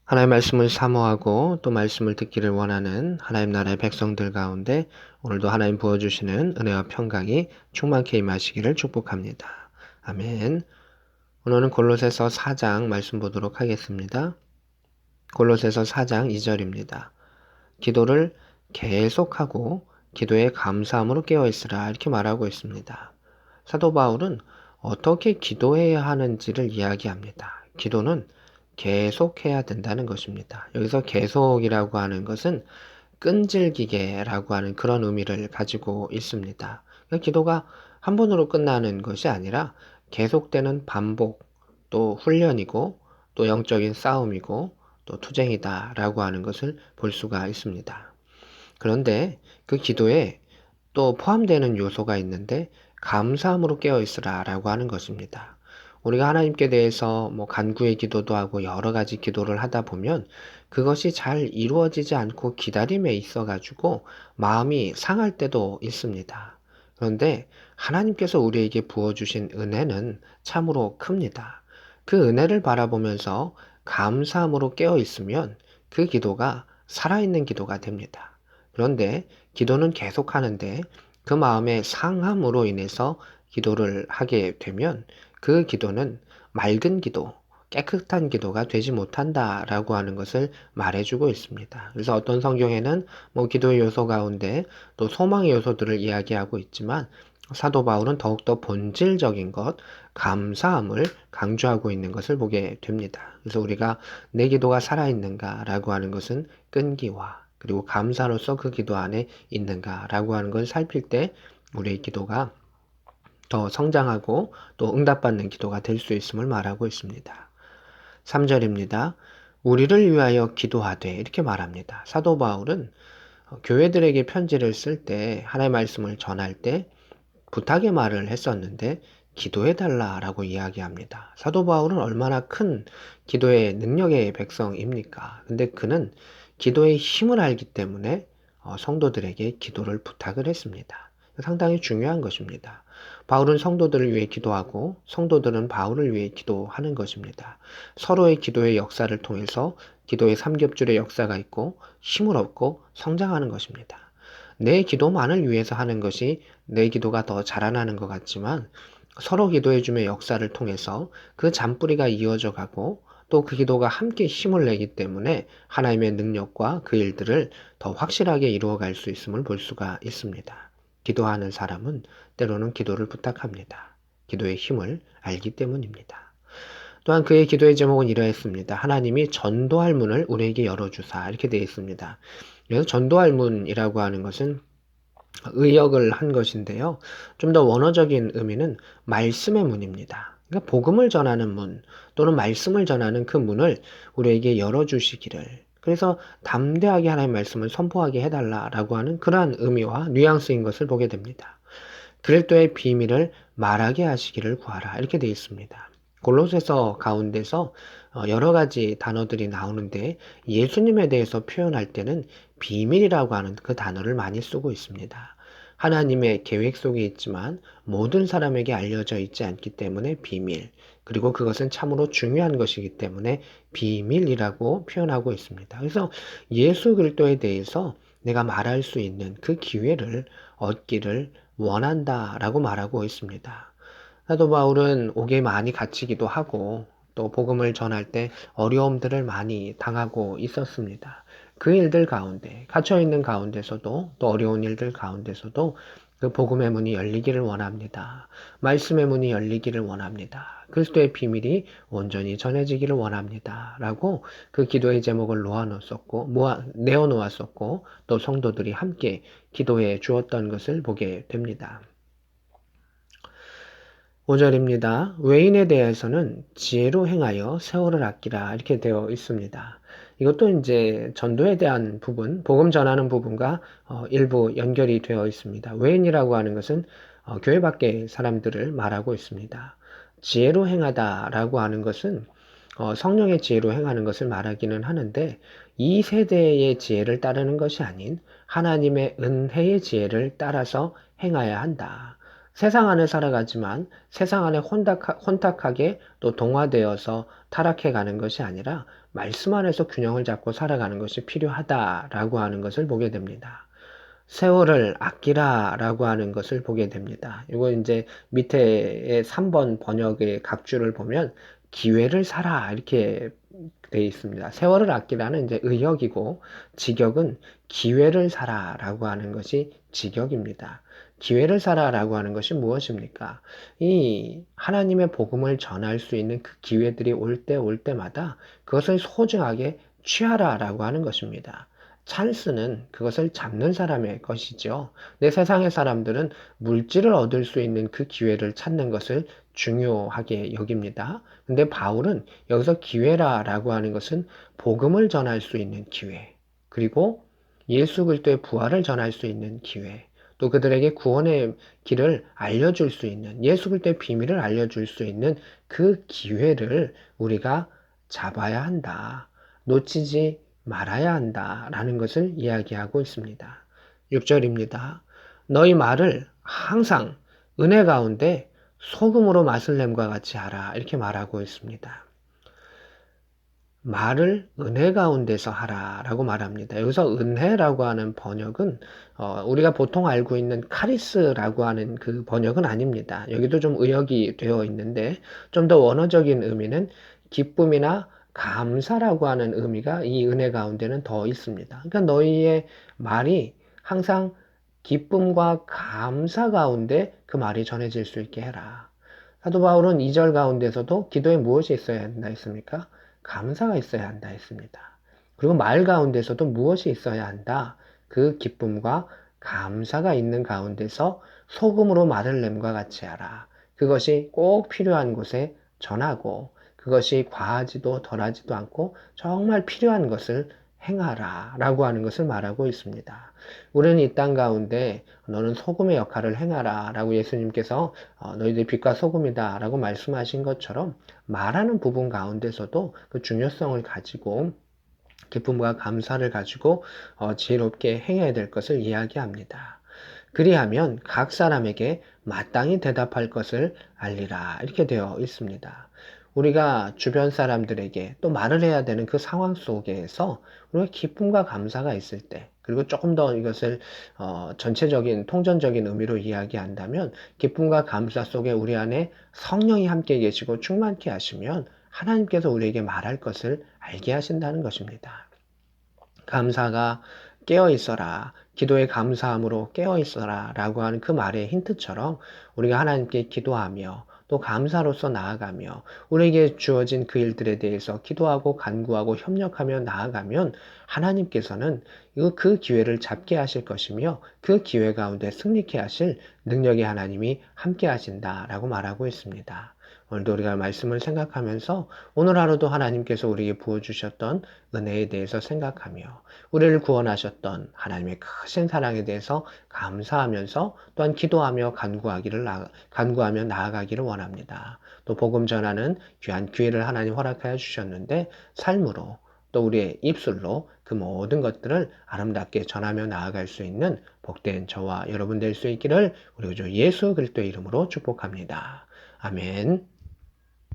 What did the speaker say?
하나님의 말씀을 사모하고 또 말씀을 듣기를 원하는 하나님 나라의 백성들 가운데 오늘도 하나님 부어주시는 은혜와 평강이 충만케 임하시기를 축복합니다. 아멘. 오늘은 골로새서 4장 말씀 보도록 하겠습니다. 골로새서 4장 2절입니다. 기도를 계속하고 기도에 감사함으로 깨어있으라 이렇게 말하고 있습니다. 사도 바울은 어떻게 기도해야 하는지를 이야기합니다. 기도는 계속해야 된다는 것입니다. 여기서 계속이라고 하는 것은 끈질기게라고 하는 그런 의미를 가지고 있습니다. 그러니까 기도가 한 번으로 끝나는 것이 아니라 계속되는 반복, 또 훈련이고, 또 영적인 싸움이고, 또 투쟁이다라고 하는 것을 볼 수가 있습니다. 그런데 그 기도에 또 포함되는 요소가 있는데 감사함으로 깨어있으라 라고 하는 것입니다. 우리가 하나님께 대해서 간구의 기도도 하고 여러 가지 기도를 하다 보면 그것이 잘 이루어지지 않고 기다림에 있어 가지고 마음이 상할 때도 있습니다. 그런데 하나님께서 우리에게 부어주신 은혜는 참으로 큽니다. 그 은혜를 바라보면서 감사함으로 깨어 있으면 그 기도가 살아있는 기도가 됩니다. 그런데 기도는 계속 하는데 그 마음의 상함으로 인해서 기도를 하게 되면 그 기도는 맑은 기도, 깨끗한 기도가 되지 못한다라고 하는 것을 말해주고 있습니다. 그래서 어떤 성경에는 기도의 요소 가운데 또 소망의 요소들을 이야기하고 있지만 사도 바울은 더욱더 본질적인 것, 감사함을 강조하고 있는 것을 보게 됩니다. 그래서 우리가 내 기도가 살아있는가라고 하는 것은 끈기와 그리고 감사로서 그 기도 안에 있는가라고 하는 걸 살필 때 우리의 기도가 더 성장하고 또 응답받는 기도가 될 수 있음을 말하고 있습니다. 3절입니다. 우리를 위하여 기도하되 이렇게 말합니다. 사도 바울은 교회들에게 편지를 쓸 때 하나님의 말씀을 전할 때 부탁의 말을 했었는데 기도해달라라고 이야기합니다. 사도 바울은 얼마나 큰 기도의 능력의 백성입니까? 근데 그는 기도의 힘을 알기 때문에 성도들에게 기도를 부탁을 했습니다. 상당히 중요한 것입니다. 바울은 성도들을 위해 기도하고 성도들은 바울을 위해 기도하는 것입니다. 서로의 기도의 역사를 통해서 기도의 삼겹줄의 역사가 있고 힘을 얻고 성장하는 것입니다. 내 기도만을 위해서 하는 것이 내 기도가 더 자라나는 것 같지만 서로 기도해줌의 역사를 통해서 그 잔뿌리가 이어져 가고 또 그 기도가 함께 힘을 내기 때문에 하나님의 능력과 그 일들을 더 확실하게 이루어 갈 수 있음을 볼 수가 있습니다. 기도하는 사람은 때로는 기도를 부탁합니다. 기도의 힘을 알기 때문입니다. 또한 그의 기도의 제목은 이러했습니다. 하나님이 전도할 문을 우리에게 열어주사 이렇게 되어 있습니다. 그래서 전도할 문이라고 하는 것은 의역을 한 것인데요. 좀 더 원어적인 의미는 말씀의 문입니다. 그러니까 복음을 전하는 문 또는 말씀을 전하는 그 문을 우리에게 열어주시기를 그래서 담대하게 하나님의 말씀을 선포하게 해달라라고 하는 그러한 의미와 뉘앙스인 것을 보게 됩니다. 그리스도의 비밀을 말하게 하시기를 구하라 이렇게 되어 있습니다. 골로새서 가운데서 여러 가지 단어들이 나오는데 예수님에 대해서 표현할 때는 비밀이라고 하는 그 단어를 많이 쓰고 있습니다. 하나님의 계획 속에 있지만 모든 사람에게 알려져 있지 않기 때문에 비밀, 그리고 그것은 참으로 중요한 것이기 때문에 비밀이라고 표현하고 있습니다. 그래서 예수 그리스도에 대해서 내가 말할 수 있는 그 기회를 얻기를 원한다라고 말하고 있습니다. 사도 바울은 옥에 많이 갇히기도 하고 또 복음을 전할 때 어려움들을 많이 당하고 있었습니다. 그 일들 가운데 갇혀 있는 가운데서도 또 어려운 일들 가운데서도 그 복음의 문이 열리기를 원합니다. 말씀의 문이 열리기를 원합니다. 그리스도의 비밀이 온전히 전해지기를 원합니다. 라고 그 기도의 제목을 내어놓았었고 또 성도들이 함께 기도해 주었던 것을 보게 됩니다. 5절입니다. 외인에 대해서는 지혜로 행하여 세월을 아끼라 이렇게 되어 있습니다. 이것도 이제 전도에 대한 부분, 복음 전하는 부분과 일부 연결이 되어 있습니다. 외인이라고 하는 것은 교회 밖의 사람들을 말하고 있습니다. 지혜로 행하다라고 하는 것은 성령의 지혜로 행하는 것을 말하기는 하는데 이 세대의 지혜를 따르는 것이 아닌 하나님의 은혜의 지혜를 따라서 행해야 한다. 세상 안에 살아가지만 세상 안에 혼탁하게 또 동화되어서 타락해 가는 것이 아니라 말씀 안에서 균형을 잡고 살아가는 것이 필요하다라고 하는 것을 보게 됩니다. 세월을 아끼라라고 하는 것을 보게 됩니다. 이거 이제 밑에 3번 번역의 각주를 보면 기회를 사라 이렇게 되어 있습니다. 세월을 아끼라는 이제 의역이고 직역은 기회를 사라라고 하는 것이 직역입니다. 기회를 사라라고 하는 것이 무엇입니까? 이 하나님의 복음을 전할 수 있는 그 기회들이 올 때마다 그것을 소중하게 취하라라고 하는 것입니다. 찬스는 그것을 잡는 사람의 것이죠. 내 세상의 사람들은 물질을 얻을 수 있는 그 기회를 찾는 것을 중요하게 여깁니다. 근데 바울은 여기서 기회라고 하는 것은 복음을 전할 수 있는 기회, 그리고 예수 그리스도의 부활을 전할 수 있는 기회, 또 그들에게 구원의 길을 알려줄 수 있는, 예수 그리스도의 비밀을 알려줄 수 있는 그 기회를 우리가 잡아야 한다. 놓치지 말아야 한다라는 것을 이야기하고 있습니다. 6절입니다. 너희 말을 항상 은혜 가운데 소금으로 맛을 냄과 같이 하라. 이렇게 말하고 있습니다. 말을 은혜 가운데서 하라라고 말합니다. 여기서 은혜라고 하는 번역은 우리가 보통 알고 있는 카리스라고 하는 그 번역은 아닙니다. 여기도 좀 의역이 되어 있는데 좀 더 원어적인 의미는 기쁨이나 감사라고 하는 의미가 이 은혜 가운데는 더 있습니다. 그러니까 너희의 말이 항상 기쁨과 감사 가운데 그 말이 전해질 수 있게 해라. 사도 바울은 2절 가운데서도 기도에 무엇이 있어야 한다 했습니까? 감사가 있어야 한다 했습니다. 그리고 말 가운데서도 무엇이 있어야 한다? 그 기쁨과 감사가 있는 가운데서 소금으로 말을 냄과 같이 하라. 그것이 꼭 필요한 곳에 전하고 그것이 과하지도 덜하지도 않고 정말 필요한 것을 행하라 라고 하는 것을 말하고 있습니다. 우리는 이 땅 가운데 너는 소금의 역할을 행하라 라고 예수님께서 너희들이 빛과 소금이다 라고 말씀하신 것처럼 말하는 부분 가운데서도 그 중요성을 가지고 기쁨과 감사를 가지고 지혜롭게 행해야 될 것을 이야기합니다. 그리하면 각 사람에게 마땅히 대답할 것을 알리라 이렇게 되어 있습니다. 우리가 주변 사람들에게 또 말을 해야 되는 그 상황 속에서 우리가 기쁨과 감사가 있을 때 그리고 조금 더 이것을 전체적인 통전적인 의미로 이야기한다면 기쁨과 감사 속에 우리 안에 성령이 함께 계시고 충만케 하시면 하나님께서 우리에게 말할 것을 알게 하신다는 것입니다. 감사가 깨어 있어라. 기도의 감사함으로 깨어 있어라. 라고 하는 그 말의 힌트처럼 우리가 하나님께 기도하며 또 감사로서 나아가며 우리에게 주어진 그 일들에 대해서 기도하고 간구하고 협력하며 나아가면 하나님께서는 그 기회를 잡게 하실 것이며 그 기회 가운데 승리케 하실 능력의 하나님이 함께 하신다라고 말하고 있습니다. 오늘도 우리가 말씀을 생각하면서 오늘 하루도 하나님께서 우리에게 부어주셨던 은혜에 대해서 생각하며 우리를 구원하셨던 하나님의 크신 사랑에 대해서 감사하면서 또한 기도하며 간구하며 나아가기를 원합니다. 또 복음 전하는 귀한 기회를 하나님 허락하여 주셨는데 삶으로 또 우리의 입술로 그 모든 것들을 아름답게 전하며 나아갈 수 있는 복된 저와 여러분 될 수 있기를 우리 주 예수 그리스도의 이름으로 축복합니다. 아멘.